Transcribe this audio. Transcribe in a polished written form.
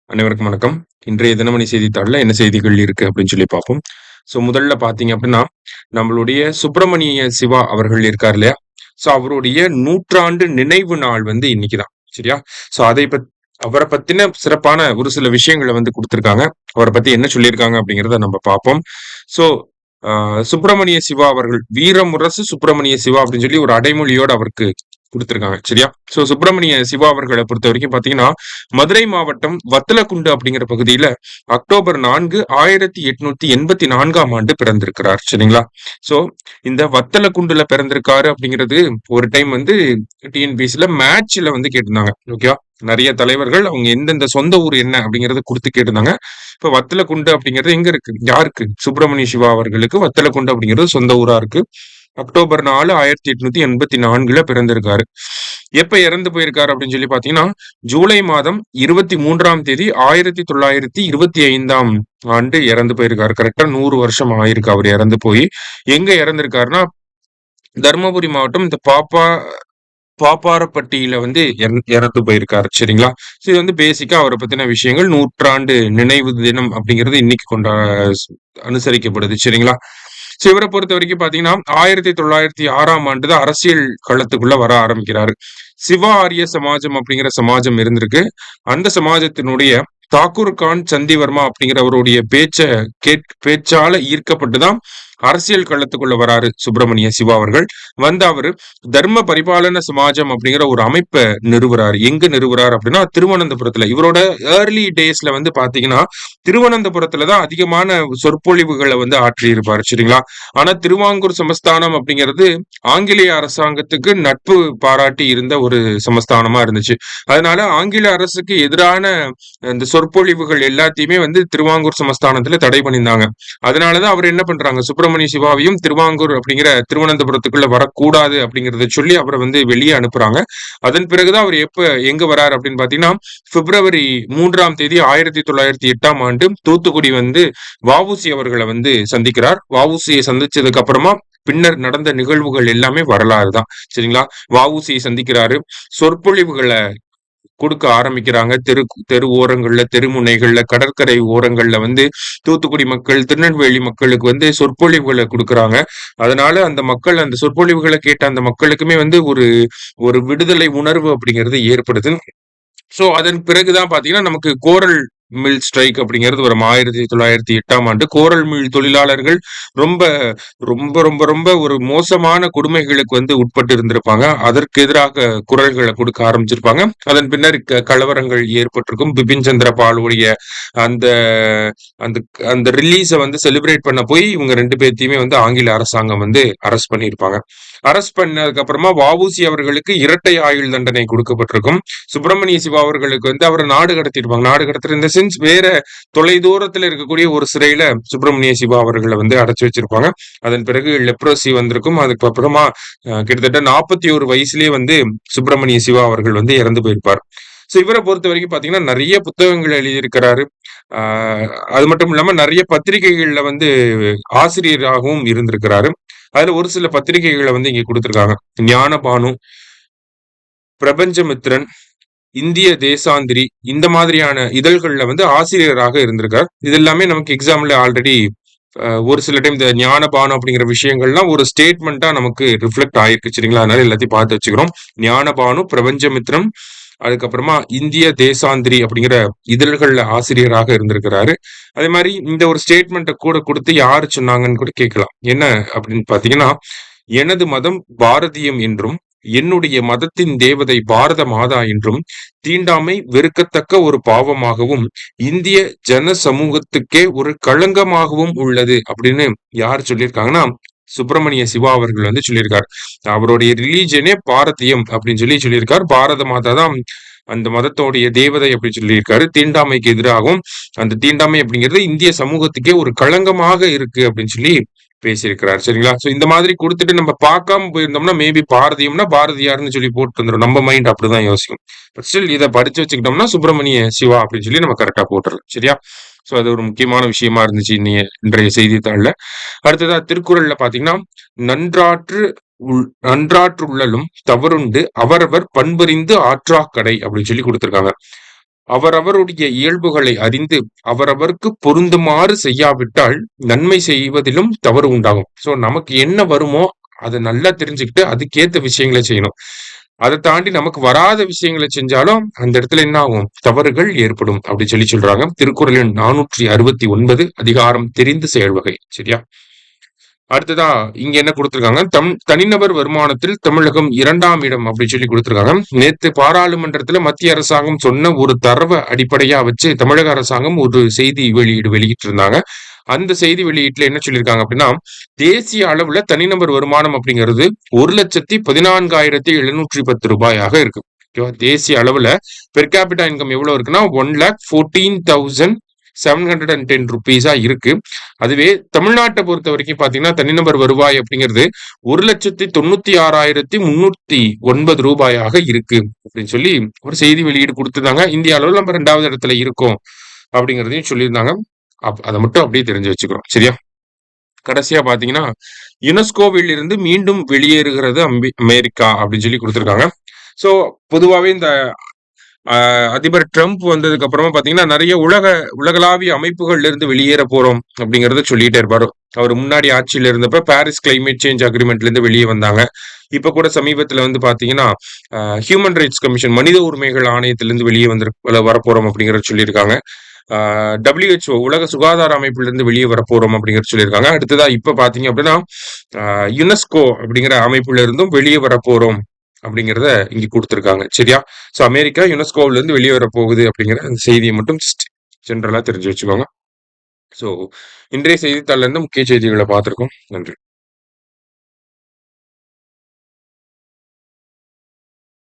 அனைவருக்கும் வணக்கம். இன்றைய தினமணி செய்தித்தாள்ல என்ன செய்திகள் இருக்கு அப்படின்னு சொல்லி பார்ப்போம். முதல்ல பார்த்தீங்க அப்படின்னா, நம்மளுடைய சுப்பிரமணிய சிவா அவர்கள் இருக்கார் இல்லையா? அவருடைய 100 நினைவு நாள் வந்து இன்னைக்கு தான். சரியா? அதை அவர பத்தின சிறப்பான ஒரு சில விஷயங்கள வந்து குடுத்திருக்காங்க. அவர பத்தி என்ன சொல்லியிருக்காங்க அப்படிங்கிறத நம்ம பார்ப்போம். ஸோ அ சுப்பிரமணிய சிவா அவர்கள், வீரமுரசு சுப்பிரமணிய சிவா அப்படின்னு சொல்லி ஒரு அடைமொழியோட அவருக்கு குடுத்திருக்காங்க. சரியா? சுப்பிரமணிய சிவா அவர்கள பொறுத்தவரைக்கும் பார்த்தீங்கன்னா, மதுரை மாவட்டம் வத்தலக்குண்டு அப்படிங்கிற பகுதியில அக்டோபர் 4, 1884ஆம் ஆண்டு பிறந்திருக்கிறார். சரிங்களா? சோ இந்த வத்தலக்குண்டுல பிறந்திருக்காரு அப்படிங்கிறது ஒரு டைம் வந்து டிஎன்பிஎஸ்சில மேட்ச்ல வந்து கேட்டிருந்தாங்க. ஓகேவா? நெறைய தலைவர்கள் அவங்க எந்தெந்த சொந்த ஊர் என்ன அப்படிங்கிறத குடுத்து கேட்டிருந்தாங்க. இப்ப வத்தலக்குண்டு அப்படிங்கிறது எங்க இருக்கு? யாருக்கு? சுப்பிரமணிய சிவா அவர்களுக்கு வத்தலக்குண்டு அப்படிங்கிறது சொந்த ஊரா இருக்கு. அக்டோபர் 4, 1884ல பிறந்திருக்காரு. எப்ப இறந்து போயிருக்காரு அப்படின்னு சொல்லி பாத்தீங்கன்னா, ஜூலை மாதம் 23ஆம் தேதி 1925ஆம் ஆண்டு இறந்து போயிருக்காரு. கரெக்டா 100 வருஷம் ஆயிருக்கு அவர் இறந்து போய். எங்க இறந்திருக்காருன்னா, தர்மபுரி மாவட்டம் இந்த பாப்பாரப்பட்டியில வந்து இறந்து போயிருக்காரு. சரிங்களா? இது வந்து பேசிக்கா அவர பத்தின விஷயங்கள். 100 நினைவு தினம் அப்படிங்கிறது இன்னைக்கு அனுசரிக்கப்படுது. சரிங்களா? இவர பொறுத்தவரைக்கும் பாத்தீங்கன்னா, 1906ஆம் ஆண்டு தான் அரசியல் களத்துக்குள்ள வர ஆரம்பிக்கிறாரு. சிவா ஆரிய சமாஜம் அப்படிங்கிற சமாஜம் இருந்திருக்கு. அந்த சமாஜத்தினுடைய தாக்கூர் கான் சந்திவர்மா அப்படிங்கிறவருடைய பேச்சால ஈர்க்கப்பட்டு தான் அரசியல் களத்துக்குள்ள வராரு சுப்பிரமணிய சிவா அவர்கள். வந்து அவரு தர்ம பரிபாலன சமாஜம் அப்படிங்கிற ஒரு அமைப்பை நிறுவுறாரு. எங்க நிறுவுறாரு அப்படின்னா, திருவனந்தபுரத்துல. இவரோட ஏர்லி டேஸ்ல வந்து பாத்தீங்கன்னா, திருவனந்தபுரத்துல தான் அதிகமான சொற்பொழிவுகளை வந்து ஆற்றியிருப்பாரு. சரிங்களா? ஆனா திருவாங்கூர் சமஸ்தானம் அப்படிங்கிறது ஆங்கிலேய அரசாங்கத்துக்கு நட்பு பாராட்டி இருந்த ஒரு சமஸ்தானமா இருந்துச்சு. அதனால ஆங்கில அரசுக்கு எதிரான இந்த சொற்பொழிவுகள் எல்லாத்தையுமே வந்து திருவாங்கூர் சமஸ்தானத்துல தடை பண்ணியிருந்தாங்க. அதனாலதான் அவர் என்ன பண்றாங்க, சுப்பிரமணிய சிவாவையும் திருவாங்கூர் அப்படிங்கிற திருவனந்தபுரத்துக்குள்ள வரக்கூடாது அப்படிங்கறத சொல்லி அவரை வந்து வெளியே அனுப்புறாங்க. அதன் பிறகுதான் அவர் எங்க வராரு அப்படின்னு பாத்தீங்கன்னா, பிப்ரவரி 3ஆம் தேதி 1908ஆம் ஆண்டு தூத்துக்குடி வந்து வஉசி அவர்களை வந்து சந்திக்கிறார். வஉசியை சந்திச்சதுக்கு அப்புறமா பின்னர் நடந்த நிகழ்வுகள் எல்லாமே வரலாறு தான். சரிங்களா? வஉசியை சந்திக்கிறாரு. சொற்பொழிவுகளை கொடுக்க ஆரம்பிக்கிறாங்க. தெரு ஓரங்கள்ல, தெருமுனைகள்ல, கடற்கரை ஓரங்கள்ல வந்து தூத்துக்குடி மக்கள், திருநெல்வேலி மக்களுக்கு வந்து சொற்பொழிவுகளை கொடுக்குறாங்க. அதனால அந்த மக்கள் அந்த சொற்பொழிவுகளை கேட்ட அந்த மக்களுக்குமே வந்து ஒரு ஒரு விடுதலை உணர்வு அப்படிங்கிறது ஏற்படுது. அதன் பிறகுதான் பாத்தீங்கன்னா, நமக்கு கோரல் மில் ஸ்ட்ரைக் அப்படிங்கிறது வரும். 1908ஆம் ஆண்டு கோரல் மில் தொழிலாளர்கள் ரொம்ப ரொம்ப ரொம்ப ரொம்ப ஒரு மோசமான கொடுமைகளுக்கு வந்து உட்பட்டு இருந்திருப்பாங்க. அதற்கு எதிராக குரல்களை கொடுக்க ஆரம்பிச்சிருப்பாங்க. அதன் பின்னர் கலவரங்கள் ஏற்பட்டிருக்கும். பிபின் சந்திர பாலுடைய அந்த அந்த அந்த ரிலீஸ வந்து செலிப்ரேட் பண்ண போய் இவங்க 2 பேத்தையுமே வந்து ஆங்கில அரசாங்கம் வந்து அரெஸ்ட் பண்ணியிருப்பாங்க. அரெஸ்ட் பண்ணதுக்கு அப்புறமா வஉசி அவர்களுக்கு இரட்டை ஆயுள் தண்டனை கொடுக்கப்பட்டிருக்கும். சுப்பிரமணிய சிவா அவர்களுக்கு வந்து அவரை நாடு கடத்திருப்பாங்க. நாடு கடத்துற இந்த சென்ஸ் வேற தொலை தூரத்துல இருக்கக்கூடிய ஒரு சிறையில சுப்பிரமணிய சிவா அவர்களை வந்து அடைச்சு வச்சிருப்பாங்க. அதன் பிறகு லெப்ரோசி வந்திருக்கும். அதுக்கப்புறமா கிட்டத்தட்ட 41 வயசுலயே வந்து சுப்பிரமணிய சிவா அவர்கள் வந்து இறந்து போயிருப்பார். இவரை பொறுத்த வரைக்கும் பாத்தீங்கன்னா நிறைய புத்தகங்கள் எழுதியிருக்கிறாரு. அது மட்டும் இல்லாம நிறைய பத்திரிகைகள்ல வந்து ஆசிரியராகவும் இருந்திருக்கிறாரு. அதுல ஒரு சில பத்திரிகைகளை வந்து இங்க கொடுத்திருக்காங்க. ஞானபானு, பிரபஞ்சமித்ரன், இந்திய தேசாந்திரி, இந்த மாதிரியான இதழ்கள்ல வந்து ஆசிரியராக இருந்திருக்கார். இது எல்லாமே நமக்கு எக்ஸாம்ல ஆல்ரெடி ஒரு சில டைம் இந்த ஞானபானு அப்படிங்கிற விஷயங்கள்லாம் ஒரு ஸ்டேட்மெண்டா நமக்கு ரிஃப்ளெக்ட் ஆயிருக்கு. சரிங்களா? அதனால எல்லாத்தையும் பார்த்து வச்சுக்கிறோம். ஞானபானு, பிரபஞ்சமித்ரன், அதுக்கப்புறமா இந்திய தேசாந்திரி அப்படிங்கிற இதழ்கள்ல ஆசிரியராக இருந்திருக்கிறாரு. அதே மாதிரி இந்த ஒரு ஸ்டேட்மெண்ட்டை கூட கொடுத்து யாரு சொன்னாங்கன்னு கூட கேட்கலாம். என்ன அப்படின்னு பாத்தீங்கன்னா, எனது மதம் பாரதியம் என்றும், என்னுடைய மதத்தின் தேவதை பாரத மாதா என்றும், தீண்டாமை வெறுக்கத்தக்க ஒரு பாவமாகவும், இந்திய ஜன சமூகத்துக்கே ஒரு களங்கமாகவும் உள்ளது அப்படின்னு யார் சொல்லியிருக்காங்கன்னா, சுப்பிரமணிய சிவா அவர்கள் வந்து சொல்லியிருக்காரு. அவருடைய ரிலீஜனே பாரதியம் அப்படின்னு சொல்லியிருக்காரு. பாரத மாதா தான் அந்த மதத்தோடைய தேவதை அப்படின்னு சொல்லியிருக்காரு. தீண்டாமைக்கு எதிராகவும், அந்த தீண்டாமை அப்படிங்கிறது இந்திய சமூகத்துக்கே ஒரு களங்கமாக இருக்கு அப்படின்னு சொல்லி பேசியிருக்கிறார். சரிங்களா? இந்த மாதிரி கொடுத்துட்டு நம்ம பார்க்காம போயிருந்தோம்னா மேபி பாரதியம்னா பாரதியார்னு சொல்லி போட்டு வந்துடும். நம்ம மைண்ட் அப்படிதான் யோசிக்கும். பட் ஸ்டில் இதை படிச்சு வச்சுக்கிட்டோம்னா சுப்பிரமணிய சிவா அப்படின்னு சொல்லி நம்ம கரெக்டா போட்டுறலாம். சரியா? அது ஒரு முக்கியமான விஷயமா இருந்துச்சு இன்றைய செய்தித்தாள்ல. அடுத்ததா திருக்குறள்ல பாத்தீங்கன்னா, நன்றாற்று நன்றாற்றுள்ளலும் தவறுண்டு அவரவர் பண்பறிந்து ஆற்றாக் கடை அப்படின்னு சொல்லி கொடுத்திருக்காங்க. அவரவருடைய இயல்புகளை அறிந்து அவரவருக்கு பொருந்துமாறு செய்யாவிட்டால் நன்மை செய்வதிலும் தவறு உண்டாகும். சோ நமக்கு என்ன வருமோ அதை நல்லா தெரிஞ்சுக்கிட்டு அதுக்கேத்த விஷயங்களை செய்யணும். அதை தாண்டி நமக்கு வராத விஷயங்களை செஞ்சாலும் அந்த இடத்துல என்ன ஆகும், தவறுகள் ஏற்படும் அப்படின்னு சொல்றாங்க. திருக்குறளின் 469 அதிகாரம் தெரிந்து செயல்வகை. சரியா? அடுத்ததா இங்க என்ன கொடுத்திருக்காங்க, தனிநபர் வருமானத்தில் தமிழகம் 2ஆம் இடம் அப்படின்னு சொல்லி கொடுத்திருக்காங்க. நேத்து பாராளுமன்றத்துல மத்திய அரசாங்கம் சொன்ன ஒரு தரவை அடிப்படையா வச்சு தமிழக அரசாங்கம் ஒரு செய்தி வெளியிட்டு இருந்தாங்க. அந்த செய்தி வெளியீட்டுல என்ன சொல்லியிருக்காங்க அப்படின்னா, தேசிய அளவுல தனிநபர் வருமானம் அப்படிங்கிறது 1,14,710 ரூபாயாக இருக்கு. தேசிய அளவுல பெர் கேபிட்டா இன்கம் எவ்வளவு இருக்குன்னா 1,14,710 ருபீஸா இருக்கு. அதுவே தமிழ்நாட்டை பொறுத்த வரைக்கும் பாத்தீங்கன்னா தனிநபர் வருவாய் அப்படிங்கிறது 1,96,309 ரூபாயாக இருக்கு அப்படின்னு சொல்லி ஒரு செய்தி வெளியீடு கொடுத்துருந்தாங்க. இந்திய அளவில் நம்ம 2வது இடத்துல இருக்கோம் அப்படிங்கிறதையும் சொல்லியிருந்தாங்க. அதை மட்டும் அப்படியே தெரிஞ்சு வச்சுக்கிறோம். சரியா? கடைசியா பாத்தீங்கன்னா யுனெஸ்கோவில் இருந்து மீண்டும் வெளியேறுகிறது அமெரிக்கா அப்படின்னு சொல்லி கொடுத்திருக்காங்க. சோ பொதுவாவே இந்த அதிபர் ட்ரம்ப் வந்ததுக்கு அப்புறமா பாத்தீங்கன்னா நிறைய உலகளாவிய அமைப்புகள்ல இருந்து வெளியேற போறோம் அப்படிங்கறத சொல்லிட்டே இருப்பாரு. அவர் முன்னாடி ஆட்சியில இருந்தப்ப பாரிஸ் கிளைமேட் சேஞ்ச் அக்ரிமெண்ட்ல இருந்து வெளியே வந்தாங்க. இப்ப கூட சமீபத்துல வந்து பாத்தீங்கன்னா ஹியூமன் ரைட்ஸ் கமிஷன் மனித உரிமைகள் ஆணையத்திலிருந்து வெளியே வரப்போறோம் அப்படிங்கறத சொல்லியிருக்காங்க. WHO உலக சுகாதார அமைப்புல இருந்து வெளியே வரப்போறோம் அப்படிங்கறது சொல்லியிருக்காங்க. அடுத்ததா இப்ப பாத்தீங்க அப்படின்னா யுனெஸ்கோ அப்படிங்கிற அமைப்புல இருந்தும் வெளியே வரப்போறோம் அப்படிங்கிறத இங்க கொடுத்திருக்காங்க. சரியா? சோ அமெரிக்கா யுனெஸ்கோவில இருந்து வெளியே வர போகுது அப்படிங்கிற அந்த செய்தியை மட்டும் ஜென்ரலா தெரிஞ்சு வச்சுக்கோங்க. சோ இன்றைய செய்தித்தாள்ல இருந்து முக்கிய செய்திகளை பார்த்திருக்கோம். நன்றி.